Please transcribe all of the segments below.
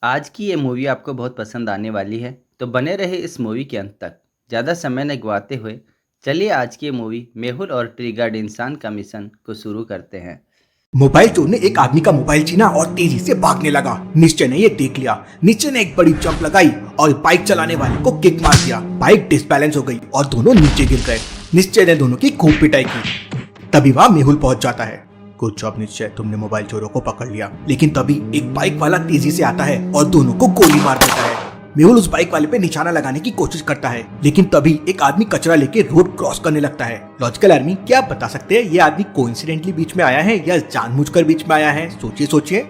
आज की ये मूवी आपको बहुत पसंद आने वाली है, तो बने रहे इस मूवी के अंत तक। ज़्यादा समय न गवाते हुए चलिए आज की ये मूवी मेहुल और ट्रिगर्ड इंसान का मिशन को शुरू करते हैं। मोबाइल चोर ने एक आदमी का मोबाइल छीना और तेजी से भागने लगा। निश्चय ने ये देख लिया। निश्चय ने एक बड़ी जंप लगाई और बाइक चलाने वाले को किक मार दिया। बाइक डिसबैलेंस हो गई और दोनों नीचे गिर गए। निश्चय ने दोनों की खूब पिटाई की। तभी वहाँ मेहुल पहुंच जाता है। गुड जॉब निश्चय, तुमने मोबाइल चोरों को पकड़ लिया। लेकिन तभी एक बाइक वाला तेजी से आता है और दोनों को गोली मार देता है। मेहुल उस बाइक वाले पे निशाना लगाने की कोशिश करता है, लेकिन तभी एक आदमी कचरा लेके रोड क्रॉस करने लगता है। लॉजिकल आर्मी, क्या आप बता सकते हैं ये आदमी कोइंसिडेंटली बीच में आया है या जानबूझकर बीच में आया है? सोचिए सोचिए।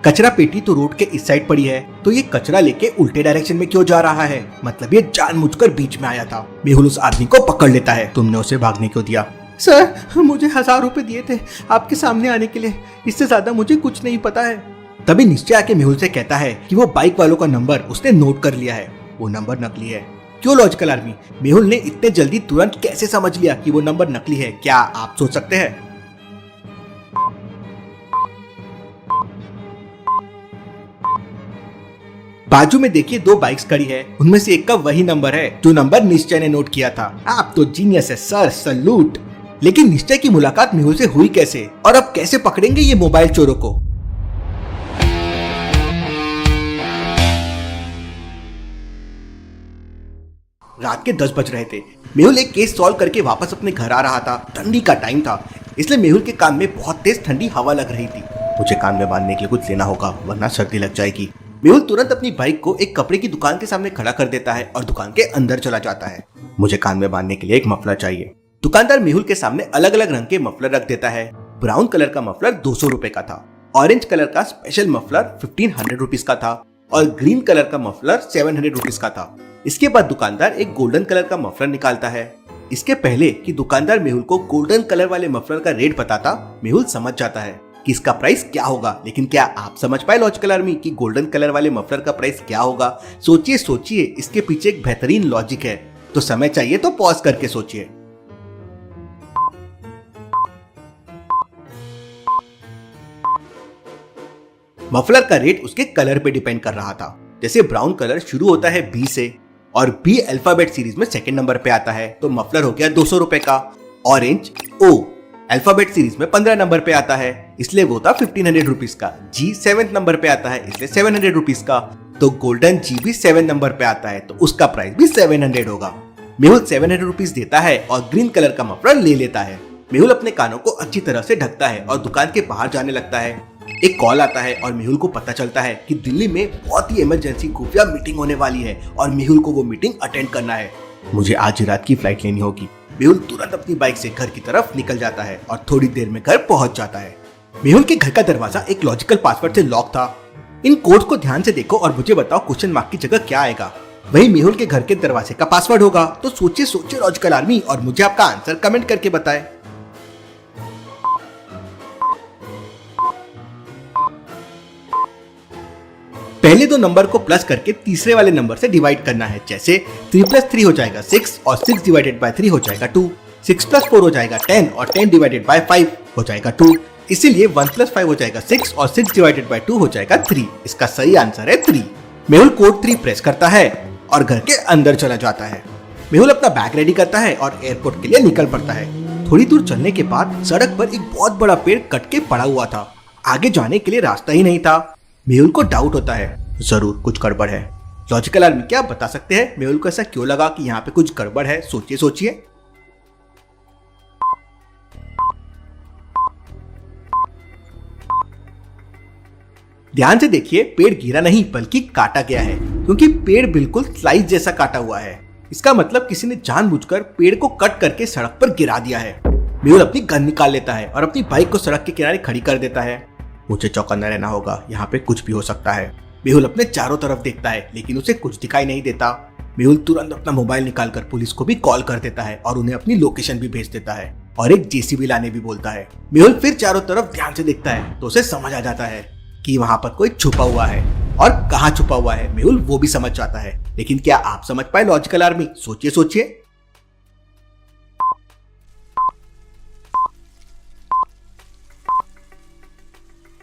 कचरा पेटी तो रोड के इस साइड पड़ी है, तो ये कचरा लेके उल्टे डायरेक्शन में क्यों जा रहा है? मतलब ये जानबूझकर बीच में आया था। मेहुल उस आदमी को पकड़ लेता है। तुमने उसे भागने क्यों दिया? सर, मुझे 1000 रुपए दिए थे आपके सामने आने के लिए, इससे ज्यादा मुझे कुछ नहीं पता है। तभी निश्चय आके मेहुल से कहता है कि वो बाइक वालों का नंबर उसने नोट कर लिया है, वो नंबर नकली है। क्यों लॉजिकल आर्मी, मेहुल ने इतने जल्दी तुरंत कैसे समझ लिया कि वो नंबर नकली है? क्या आप सोच सकते हैं? बाजू में देखिए दो बाइक्स खड़ी है, उनमें से एक का वही नंबर है जो नंबर निश्चय ने नोट किया था। आप तो जीनियस है सर, सलूट। लेकिन निश्चय की मुलाकात मेहुल से हुई कैसे, और अब कैसे पकड़ेंगे ये मोबाइल चोरों को? रात के 10 बज रहे थे। मेहुल एक केस सॉल्व करके वापस अपने घर आ रहा था। ठंडी का टाइम था, इसलिए मेहुल के कान में बहुत तेज ठंडी हवा लग रही थी। मुझे कान में बांधने के लिए कुछ लेना होगा, वरना सर्दी लग जाएगी। मेहुल तुरंत अपनी बाइक को एक कपड़े की दुकान के सामने खड़ा कर देता है और दुकान के अंदर चला जाता है। मुझे कान में बांधने के लिए एक मफलर चाहिए। दुकानदार मेहुल के सामने अलग अलग रंग के मफलर रख देता है। ब्राउन कलर का मफलर 200 रुपए का था, ऑरेंज कलर का स्पेशल मफलर 1500 रुपीज का था और ग्रीन कलर का मफलर 700 रुपीज का था। इसके बाद दुकानदार एक गोल्डन कलर का मफलर निकालता है। इसके पहले कि दुकानदार मेहुल को गोल्डन कलर वाले मफलर का रेट बताता, मेहुल समझ जाता है कि इसका प्राइस क्या होगा। लेकिन क्या आप समझ पाए लॉजिकल आर्मी कि गोल्डन कलर वाले मफलर का प्राइस क्या होगा? सोचिए सोचिए, इसके पीछे एक बेहतरीन लॉजिक है। तो समय चाहिए तो पॉज करके सोचिए। मफलर का रेट उसके कलर पे डिपेंड कर रहा था। जैसे ब्राउन कलर शुरू होता है बी से और बी अल्फाबेट सीरीज में सेकंड नंबर पे आता है, तो मफलर हो गया 200 रुपए का। ऑरेंज ओ अल्फाबेट सीरीज में 15 नंबर पे आता है, इसलिए वो था 1500 रुपीज का। जी 7th नंबर पे आता है, इसलिए 700 रुपीज का। तो गोल्डन जी भी 7 नंबर पे आता है, तो उसका प्राइस भी 700 होगा। मेहुल 700 रुपीज देता है और ग्रीन कलर का मफलर ले लेता है। मेहुल अपने कानों को अच्छी तरह से ढकता है और दुकान के बाहर जाने लगता है। एक कॉल आता है और मेहुल को पता चलता है कि दिल्ली में बहुत ही इमरजेंसी खुफिया मीटिंग होने वाली है और मेहुल को वो मीटिंग अटेंड करना है। मुझे आज ही रात की फ्लाइट लेनी होगी। मेहुल तुरंत अपनी बाइक से घर की तरफ निकल जाता है और थोड़ी देर में घर पहुंच जाता है। मेहुल के घर का दरवाजा एक लॉजिकल पासवर्ड से लॉक था। इन कोड्स को ध्यान से देखो और मुझे बताओ क्वेश्चन मार्क की जगह क्या आएगा। वही मेहुल के घर के दरवाजे का पासवर्ड होगा। तो सोचिए सोचिए लॉजिकल आर्मी, और मुझे आपका आंसर कमेंट करके बताएं। पहले दो नंबर को प्लस करके तीसरे वाले नंबर से डिवाइड करना है। जैसे 3 + 3 हो जाएगा 6 और 6 डिवाइडेड बाय 3 हो जाएगा 2। 6 + 4 हो जाएगा 10 और 10 डिवाइडेड बाय 5 हो जाएगा 2। इसीलिए 1 + 5 हो जाएगा 6 और 6 डिवाइडेड बाय 2 हो जाएगा 3। इसका सही आंसर है 3। मेहुल कोड 3 प्रेस करता है और घर के अंदर चला जाता है। मेहुल अपना बैग रेडी करता है और एयरपोर्ट के लिए निकल पड़ता है। थोड़ी दूर चलने के बाद सड़क पर एक बहुत बड़ा पेड़ कट के पड़ा हुआ था। आगे जाने के लिए रास्ता ही नहीं था। मेहुल को डाउट होता है, जरूर कुछ गड़बड़ है। लॉजिकल आर्मी, क्या आप बता सकते हैं मेहुल को ऐसा क्यों लगा कि यहाँ पे कुछ गड़बड़ है? सोचिए सोचिए। ध्यान से देखिए, पेड़ गिरा नहीं बल्कि काटा गया है, क्योंकि पेड़ बिल्कुल स्लाइस जैसा काटा हुआ है। इसका मतलब किसी ने जानबूझकर पेड़ को कट करके सड़क पर गिरा दिया है। मेहुल अपनी गन निकाल लेता है और अपनी बाइक को सड़क के किनारे खड़ी कर देता है। मुझे चौकन्ना रहना होगा, यहाँ पे कुछ भी हो सकता है। मेहुल अपने चारों तरफ देखता है, लेकिन उसे कुछ दिखाई नहीं देता। मेहुल तुरंत अपना मोबाइल निकालकर पुलिस को भी कॉल कर देता है और उन्हें अपनी लोकेशन भी भेज देता है और एक जेसीबी लाने भी बोलता है। मेहुल फिर चारों तरफ ध्यान से देखता है तो उसे समझ आ जाता है कि वहां पर कोई छुपा हुआ है, और कहाँ छुपा हुआ है मेहुल वो भी समझ जाता है। लेकिन क्या आप समझ पाए लॉजिकल आर्मी? सोचिए सोचिए।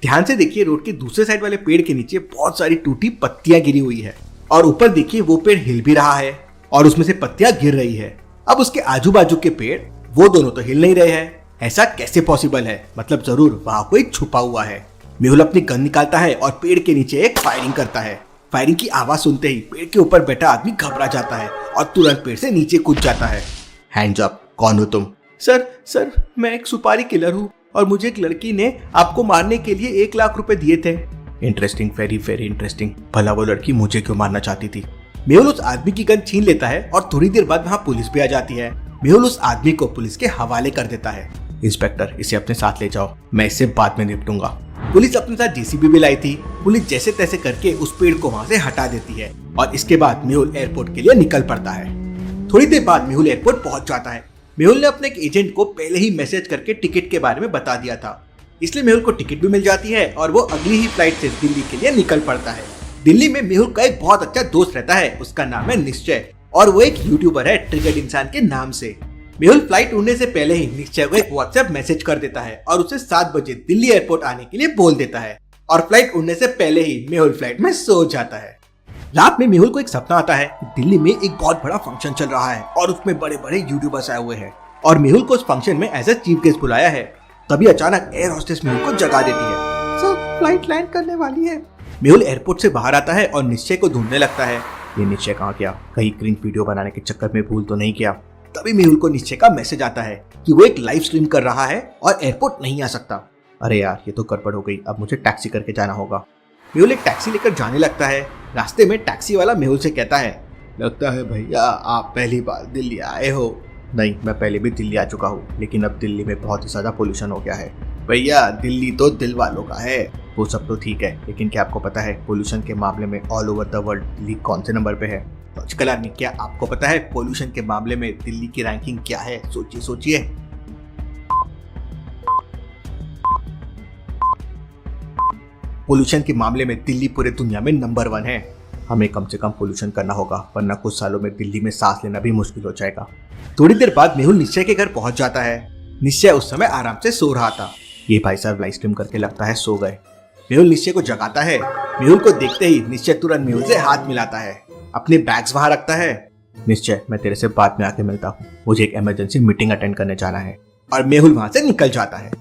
ध्यान से देखिए, रोड के दूसरे साइड वाले पेड़ के नीचे बहुत सारी टूटी पत्तियां गिरी हुई है और ऊपर देखिए वो पेड़ हिल भी रहा है और उसमें से पत्तियां गिर रही है। अब उसके आजू बाजू के पेड़ वो दोनों तो हिल नहीं रहे हैं। ऐसा कैसे पॉसिबल है? मतलब जरूर वहां कोई छुपा हुआ है। मेहुल अपनी गन निकालता है और पेड़ के नीचे एक फायरिंग करता है। फायरिंग की आवाज सुनते ही पेड़ के ऊपर बैठा आदमी घबरा जाता है और तुरंत पेड़ से नीचे कूद जाता है। हैंड्स अप, कौन हो तुम? सर मैं एक सुपारी किलर हूँ और मुझे एक लड़की ने आपको मारने के लिए 1 लाख रुपए दिए थे। Interesting, very very interesting. भला वो लड़की मुझे क्यों मारना चाहती थी? मेहुल उस आदमी की गन छीन लेता है और थोड़ी देर बाद वहाँ पुलिस भी आ जाती है। मेहुल उस आदमी को पुलिस के हवाले कर देता है। इंस्पेक्टर, इसे अपने साथ ले जाओ, मैं इससे बाद में निपटूंगा। पुलिस अपने साथ जेसीबी भी लाई थी। पुलिस जैसे तैसे करके उस पेड़ को वहाँ से हटा देती है और इसके बाद मेहुल एयरपोर्ट के लिए निकल पड़ता है। थोड़ी देर बाद मेहुल एयरपोर्ट पहुंच जाता है। मेहुल ने अपने एक एजेंट को पहले ही मैसेज करके टिकट के बारे में बता दिया था, इसलिए मेहुल को टिकट भी मिल जाती है और वो अगली ही फ्लाइट से दिल्ली के लिए निकल पड़ता है। दिल्ली में मेहुल का एक बहुत अच्छा दोस्त रहता है, उसका नाम है निश्चय और वो एक यूट्यूबर है ट्रिगर्ड इंसान के नाम से। मेहुल फ्लाइट उड़ने से पहले ही निश्चय को एक व्हाट्सएप मैसेज कर देता है और उसे 7 बजे दिल्ली एयरपोर्ट आने के लिए बोल देता है और फ्लाइट उड़ने से पहले ही मेहुल फ्लाइट में सो जाता है। रात में मेहुल को एक सपना आता है कि दिल्ली में एक बहुत बड़ा फंक्शन चल रहा है और उसमें बड़े बड़े यूट्यूबर्स आए हुए हैं और मेहुल को उस फंक्शन में एज ए चीफ गेस्ट बुलाया है। तभी अचानक एयर होस्टेस मेहुल को जगा देती है। सर, फ्लाइट लैंड करने वाली है। मेहुल एयरपोर्ट से बाहर आता है और निश्चय को ढूंढने लगता है। ये निश्चय कहाँ गया? कहीं क्रिंज वीडियो बनाने के चक्कर में भूल तो नहीं किया? तभी मेहुल को निश्चय का मैसेज आता है कि वो एक लाइव स्ट्रीम कर रहा है और एयरपोर्ट नहीं आ सकता। अरे यार, ये तो गड़बड़ हो गई, अब मुझे टैक्सी करके जाना होगा। मेहुल एक टैक्सी लेकर जाने लगता है। रास्ते में टैक्सी वाला मेहुल से कहता है, लगता है भैया आप पहली बार दिल्ली आए हो। नहीं, मैं पहले भी दिल्ली आ चुका हूँ, लेकिन अब दिल्ली में बहुत ही ज्यादा पोल्यूशन हो गया है। भैया दिल्ली तो दिल वालों का है। वो सब तो ठीक है, लेकिन क्या आपको पता है पोल्यूशन के मामले में all over the world Delhi कौन से नंबर पे है? लॉजिकल आर्मी, क्या आपको पता है पोल्यूशन के मामले में दिल्ली की रैंकिंग क्या है? सोचिए सोचिए। पोल्यूशन के मामले में दिल्ली पूरे दुनिया में नंबर 1 है। हमें कम से कम पोल्यूशन करना होगा, वरना कुछ सालों में दिल्ली में सांस लेना भी मुश्किल हो जाएगा। थोड़ी देर बाद मेहुल निश्चय के घर पहुंच जाता है। निश्चय उस समय आराम से सो रहा था। ये भाई साहब लाइव स्ट्रीम करके लगता है सो गए। मेहुल निश्चय को जगाता है। मेहुल को देखते ही निश्चय तुरंत मेहुल से हाथ मिलाता है, अपने बैग्स वहां रखता है। निश्चय, मैं तेरे से बाद में आके मिलता हूँ, मुझे एक इमरजेंसी मीटिंग अटेंड करने जाना है। और मेहुल वहां से निकल जाता है।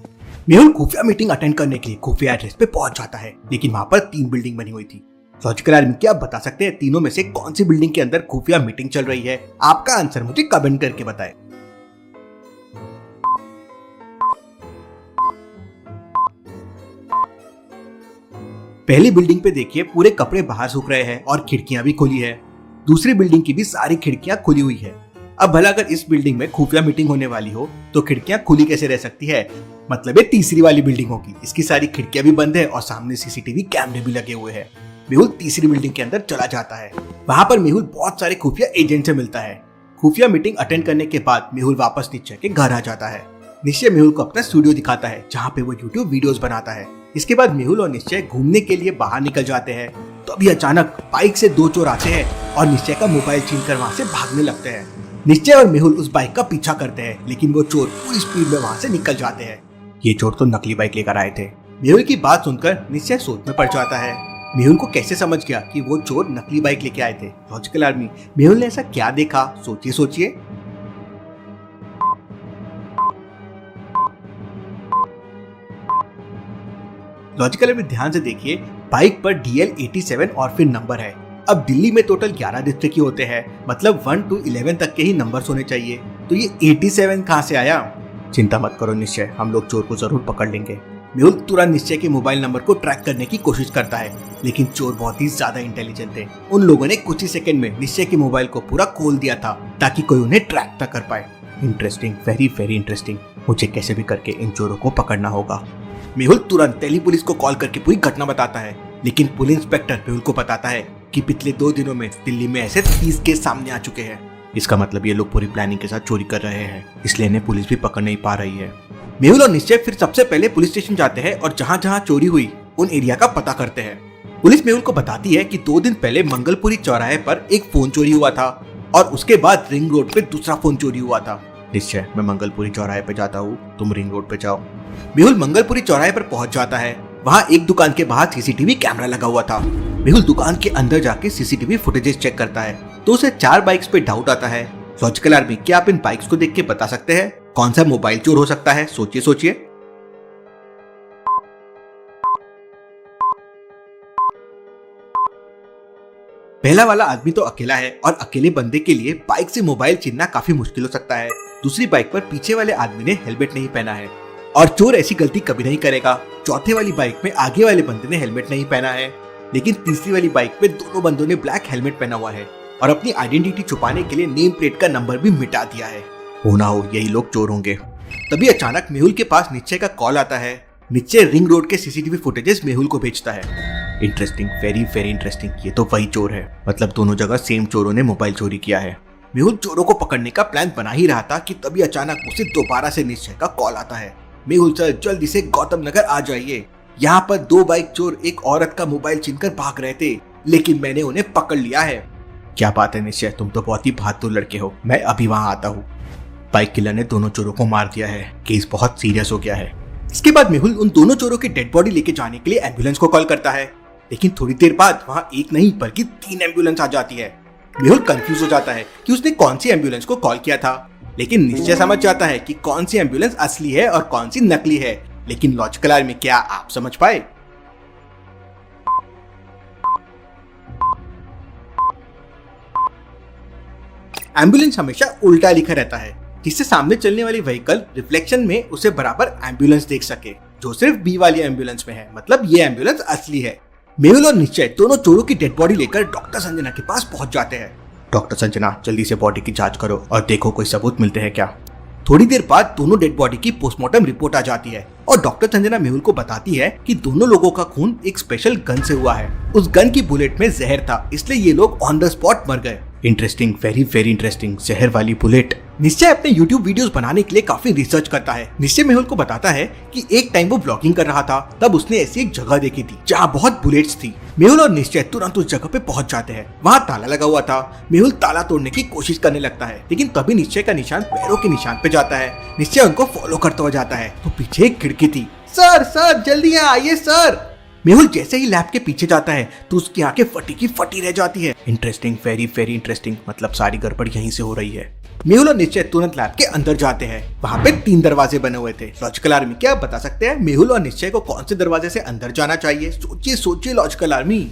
मेहुल खुफिया मीटिंग अटेंड करने के लिए खुफिया एड्रेस पे पहुंच जाता है, लेकिन वहां पर 3 बिल्डिंग बनी हुई थी। लॉजिकल आर्मी, क्या आप बता सकते हैं तीनों में से कौन सी बिल्डिंग के अंदर खुफिया मीटिंग चल रही है? आपका आंसर मुझे कमेंट करके बताएं। पहली बिल्डिंग पे देखिए पूरे कपड़े बाहर सूख रहे हैं और खिड़कियां भी खुली है। दूसरी बिल्डिंग की भी सारी खिड़कियां खुली हुई है। अब भला अगर इस बिल्डिंग में खुफिया मीटिंग होने वाली हो तो खिड़कियां खुली कैसे रह सकती है? मतलब ये तीसरी वाली बिल्डिंग होगी, इसकी सारी खिड़कियां भी बंद है और सामने सीसीटीवी कैमरे भी लगे हुए हैं। मेहुल तीसरी बिल्डिंग के अंदर चला जाता है। वहां पर मेहुल बहुत सारे खुफिया एजेंट से मिलता है। खुफिया मीटिंग अटेंड करने के बाद मेहुल वापस निश्चय के घर आ जाता है। निश्चय मेहुल को अपना स्टूडियो दिखाता है जहाँ पे वो यूट्यूब वीडियोस बनाता है। इसके बाद मेहुल और निश्चय घूमने के लिए बाहर निकल जाते हैं। तो अभी अचानक बाइक से 2 चोर आते हैं और निश्चय का मोबाइल छीनकर वहां से भागने लगते हैं। निश्चय और मेहुल उस बाइक का पीछा करते हैं, लेकिन वो चोर पूरी स्पीड में वहां से निकल जाते हैं। ये चोर तो नकली बाइक लेकर आए थे। मेहुल की बात सुनकर निश्चय सोच में पड़ जाता है। मेहुल को कैसे समझ गया कि वो चोर नकली बाइक लेके आए थे? लॉजिकल आर्मी, मेहुल ने ऐसा क्या देखा? सोचिए सोचिए। लॉजिकल आर्मी, ध्यान से देखिए, बाइक पर DL87 और फिर नंबर है। अब दिल्ली में टोटल 11 डिस्ट्रिक्ट ही होते हैं, मतलब 1 to 11 तक के ही नंबर्स होने चाहिए। तो ये 87 कहाँ से आया? चिंता मत करो निश्चय, हम लोग चोर को जरूर पकड़ लेंगे। मेहुल तुरंत निश्चय के मोबाइल नंबर को ट्रैक करने की कोशिश करता है, लेकिन चोर बहुत ही ज्यादा इंटेलिजेंट थे। उन लोगों ने कुछ ही सेकंड में निश्चय के मोबाइल को पूरा खोल दिया था ताकि कोई उन्हें ट्रैक न कर पाए। Interesting, very very interesting. मुझे कैसे भी करके इन चोरों को पकड़ना होगा। मेहुल तुरंत दिल्ली पुलिस को कॉल करके पूरी घटना बताता है, लेकिन पुलिस इंस्पेक्टर मेहुल को बताता है कि पिछले 2 दिनों में दिल्ली में ऐसे 30 केस सामने आ चुके हैं। इसका मतलब ये लोग पूरी प्लानिंग के साथ चोरी कर रहे हैं, इसलिए इन्हें पुलिस भी पकड़ नहीं पा रही है। मेहुल और निश्चय फिर सबसे पहले पुलिस स्टेशन जाते हैं और जहाँ जहाँ चोरी हुई उन एरिया का पता करते हैं। पुलिस मेहुल को बताती है कि 2 दिन पहले मंगलपुरी चौराहे पर एक फोन चोरी हुआ था और उसके बाद रिंग रोड पे दूसरा फोन चोरी हुआ था। निश्चय, मैं मंगलपुरी चौराहे पे जाता हूँ, तुम रिंग रोड पे जाओ। मेहुल मंगलपुरी चौराहे पर पहुंच जाता है। वहाँ एक दुकान के बाहर सीसीटीवी कैमरा लगा हुआ था। मेहुल दुकान के अंदर जाके सीसीटीवी फुटेजेस चेक करता है तो उसे 4 बाइक्स पे डाउट आता है। लॉजिकल आर्मी, क्या आप इन बाइक्स को देख के बता सकते हैं कौन सा मोबाइल चोर हो सकता है? सोचिए सोचिए। पहला वाला आदमी तो अकेला है और अकेले बंदे के लिए बाइक से मोबाइल छीनना काफी मुश्किल हो सकता है। दूसरी बाइक पर पीछे वाले आदमी ने हेलमेट नहीं पहना है और चोर ऐसी गलती कभी नहीं करेगा। चौथे वाली बाइक में आगे वाले बंदे ने हेलमेट नहीं पहना है, लेकिन तीसरी वाली बाइक पे दोनों बंदों ने ब्लैक हेलमेट पहना हुआ है और अपनी आइडेंटिटी छुपाने के लिए नेम प्लेट का नंबर भी मिटा दिया है। हो ना हो यही लोग चोर होंगे। तभी अचानक मेहुल के पास निश्चय का कॉल आता है। निश्चय रिंग रोड के सीसीटीवी फुटेजेस मेहुल को भेजता है। Interesting, very very interesting. ये तो वही चोर है, मतलब दोनों जगह सेम चोरों ने मोबाइल चोरी किया है। मेहुल चोरों को पकड़ने का प्लान बना ही रहा था कि तभी अचानक उसे दोबारा से निश्चय का कॉल आता है। मेहुल सर, जल्दी से गौतम नगर आ जाइए। यहाँ पर 2 बाइक चोर एक औरत का मोबाइल छीनकर भाग रहे थे, लेकिन मैंने उन्हें पकड़ लिया है। क्या बात है निश्चय, तुम तो बहुत ही बहादुर लड़के हो। मैं अभी वहाँ आता हूँ। बाइक किलर ने दोनों चोरों को मार दिया है। केस बहुत सीरियस हो गया है। इसके बाद मेहुल उन दोनों चोरों की डेड बॉडी लेके जाने के लिए एम्बुलेंस को कॉल करता है, लेकिन थोड़ी देर बाद वहाँ एक नहीं बल्कि 3 एम्बुलेंस आ जाती है। मेहुल कंफ्यूज हो जाता है कि उसने कौन सी एम्बुलेंस को कॉल किया था, लेकिन निश्चय समझ जाता है कि कौन सी एम्बुलेंस असली है और कौन सी नकली है। लेकिन लॉजिकल आर्मी, क्या आप समझ पाए? एम्बुलेंस हमेशा उल्टा लिखा रहता है, जिससे सामने चलने वाली व्हीकल रिफ्लेक्शन में उसे बराबर एम्बुलेंस देख सके, जो सिर्फ बी वाली एम्बुलेंस में है। मतलब ये एम्बुलेंस असली है। मेहुल और निश्चय दोनों चोरों की डेड बॉडी लेकर डॉक्टर संजना के पास पहुंच जाते हैं। डॉक्टर संजना, जल्दी से बॉडी की जांच करो और देखो कोई सबूत मिलते हैं क्या। थोड़ी देर बाद दोनों डेड बॉडी की पोस्टमार्टम रिपोर्ट आ जाती है और डॉक्टर संजना मेहुल को बताती है कि दोनों लोगों का खून एक स्पेशल गन से हुआ है। उस गन की बुलेट में जहर था, इसलिए ये लोग ऑन द स्पॉट मर गए। Interesting, very very interesting. जहर वाली बुलेट। निश्चय अपने YouTube वीडियोस बनाने के लिए काफी रिसर्च करता है। निश्चय मेहुल को बताता है कि एक टाइम वो ब्लॉगिंग कर रहा था, तब उसने ऐसी एक जगह देखी थी जहाँ बहुत बुलेट्स थी। मेहुल और निश्चय तुरंत उस जगह पे पहुंच जाते हैं। वहाँ ताला लगा हुआ था। मेहुल ताला तोड़ने की कोशिश करने लगता है, लेकिन तभी निश्चय का निशान पैरों के निशान पे जाता है। निश्चय उनको फॉलो करता हुआ जाता है तो पीछे एक खिड़की थी। सर सर, जल्दी यहाँ आइए सर। मेहुल जैसे ही लैब के पीछे जाता है तो उसकी आंखें फटी की फटी रह जाती है। Interesting, very very interesting. मतलब सारी गड़बड़ यहीं से हो रही है। मेहुल और निश्चय तुरंत लैब के अंदर जाते हैं। वहाँ पे 3 दरवाजे बने हुए थे। लॉजिकल आर्मी, क्या आप बता सकते हैं मेहुल और निश्चय को कौन से दरवाजे से अंदर जाना चाहिए? सोचिए सोचिए लॉजिकल आर्मी।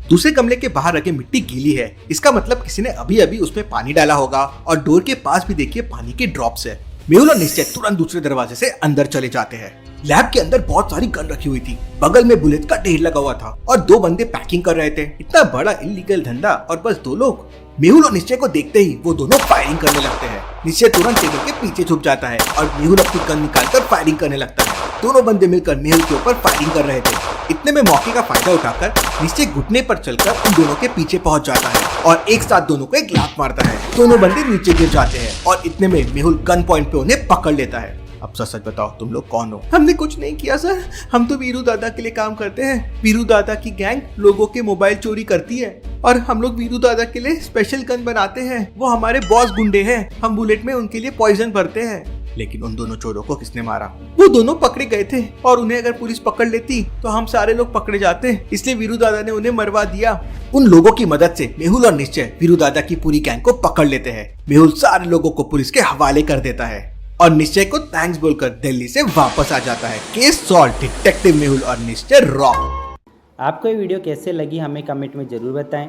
दूसरे कमरे के बाहर रखे मिट्टी गीली है, इसका मतलब किसी ने अभी अभी उसमें पानी डाला होगा और डोर के पास भी देखिए पानी के ड्रॉप्स है। मेहुल और निश्चय तुरंत दूसरे दरवाजे से अंदर चले जाते हैं। लैब के अंदर बहुत सारी गन रखी हुई थी। बगल में बुलेट का ढेर लगा हुआ था और 2 बंदे पैकिंग कर रहे थे। इतना बड़ा इलीगल धंधा और बस 2 लोग। मेहुल और निश्चय को देखते ही वो दोनों फायरिंग करने लगते हैं। निश्चय तुरंत टेबल के पीछे छुप जाता है और मेहुल अपनी गन निकालकर फायरिंग करने लगता है। दोनों बंदे मिलकर मेहुल के ऊपर फायरिंग कर रहे थे। इतने में मौके का फायदा उठाकर निश्चय घुटने पर चलकर उन दोनों के पीछे पहुंच जाता है और एक साथ दोनों को एक लात मारता है। दोनों बंदे नीचे गिर जाते हैं और इतने में मेहुल गन पॉइंट पे उन्हें पकड़ लेता है। अब सच सच बताओ, तुम लोग कौन हो? हमने कुछ नहीं किया सर, हम तो वीरू दादा के लिए काम करते हैं। वीरू दादा की गैंग लोगों के मोबाइल चोरी करती है और हम लोग वीरू दादा के लिए स्पेशल गन बनाते हैं। वो हमारे बॉस गुंडे हैं, हम बुलेट में उनके लिए पॉइजन भरते हैं। लेकिन उन दोनों चोरों को किसने मारा? वो दोनों पकड़े गए थे और उन्हें अगर पुलिस पकड़ लेती तो हम सारे लोग पकड़े जाते, इसलिए वीरू दादा ने उन्हें मरवा दिया। उन लोगों की मदद से मेहुल और निश्चय वीरू दादा की पूरी गैंग को पकड़ लेते हैं। मेहुल सारे लोगों को पुलिस के हवाले कर देता है और निश्चय को थैंक्स बोलकर दिल्ली से वापस आ जाता है। केस सॉल्व, डिटेक्टिव मेहुल और निश्चय रॉक। आपको ये वीडियो कैसे लगी हमें कमेंट में ज़रूर बताएं।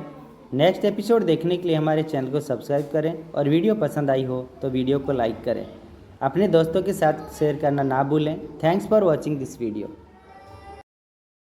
नेक्स्ट एपिसोड देखने के लिए हमारे चैनल को सब्सक्राइब करें और वीडियो पसंद आई हो तो वीडियो को लाइक करें। अपने दोस्तों के साथ शेयर करना ना भूलें। Thanks for watching this video.